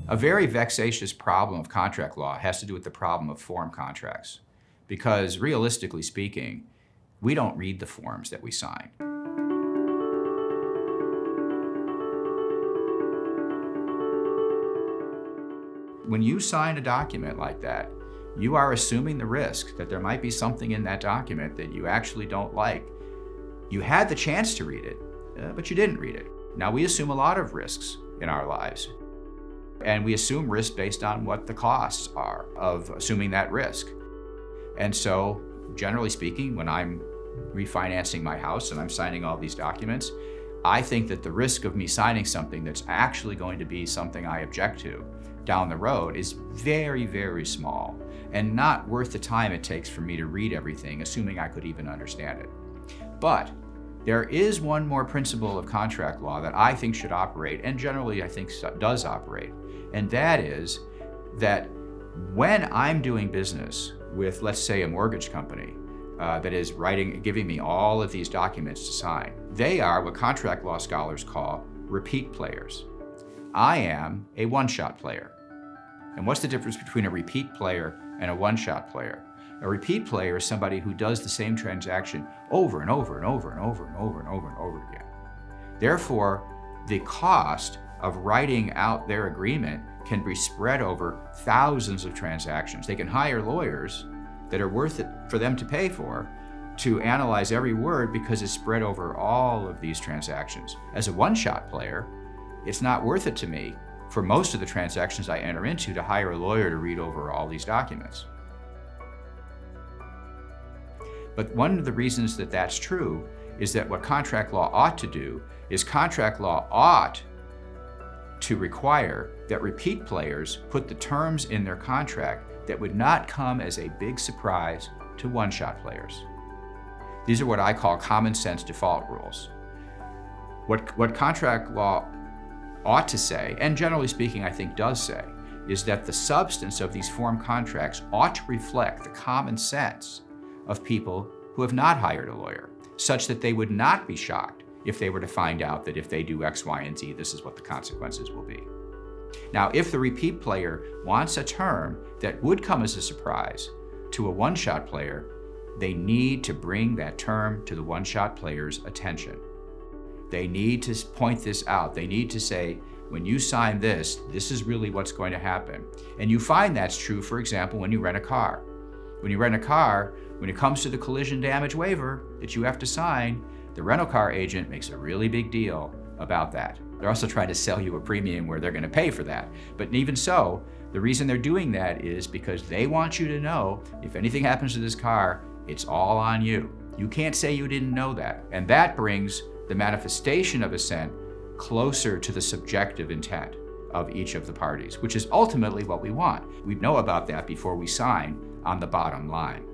A very vexatious problem of contract law has to do with the problem of form contracts, because realistically speaking, we don't read the forms that we sign. When you sign a document like that, you are assuming the risk that there might be something in that document that you actually don't like. You had the chance to read it, but you didn't read it. Now, we assume a lot of risks in our lives, and we assume risk based on what the costs are of assuming that risk. And so, generally speaking, when I'm refinancing my house and I'm signing all these documents, I think that the risk of me signing something that's actually going to be something I object to down the road is very, very small and not worth the time it takes for me to read everything, assuming I could even understand it. But there is one more principle of contract law that I think should operate, and generally I think does operate, and that is that when I'm doing business with, let's say, a mortgage company that is giving me all of these documents to sign, they are what contract law scholars call repeat players. I am a one-shot player. And what's the difference between a repeat player and a one-shot player? A repeat player is somebody who does the same transaction over and over and over and over and over and over and over again. Therefore, the cost of writing out their agreement can be spread over thousands of transactions. They can hire lawyers that are worth it for them to pay for to analyze every word because it's spread over all of these transactions. As a one-shot player, it's not worth it to me for most of the transactions I enter into to hire a lawyer to read over all these documents. But one of the reasons that that's true is that what contract law ought to do is contract law ought to require that repeat players put the terms in their contract that would not come as a big surprise to one-shot players. These are what I call common sense default rules. What contract law ought to say, and generally speaking I think does say, is that the substance of these form contracts ought to reflect the common sense of people who have not hired a lawyer, such that they would not be shocked if they were to find out that if they do X, Y, and Z, this is what the consequences will be. Now, if the repeat player wants a term that would come as a surprise to a one-shot player, they need to bring that term to the one-shot player's attention. They need to point this out. They need to say, when you sign this, this is really what's going to happen. And you find that's true, for example, when you rent a car. When you rent a car, when it comes to the collision damage waiver that you have to sign, the rental car agent makes a really big deal about that. They're also trying to sell you a premium where they're going to pay for that. But even so, the reason they're doing that is because they want you to know if anything happens to this car, it's all on you. You can't say you didn't know that. And that brings the manifestation of assent closer to the subjective intent of each of the parties, which is ultimately what we want. We know about that before we sign on the bottom line.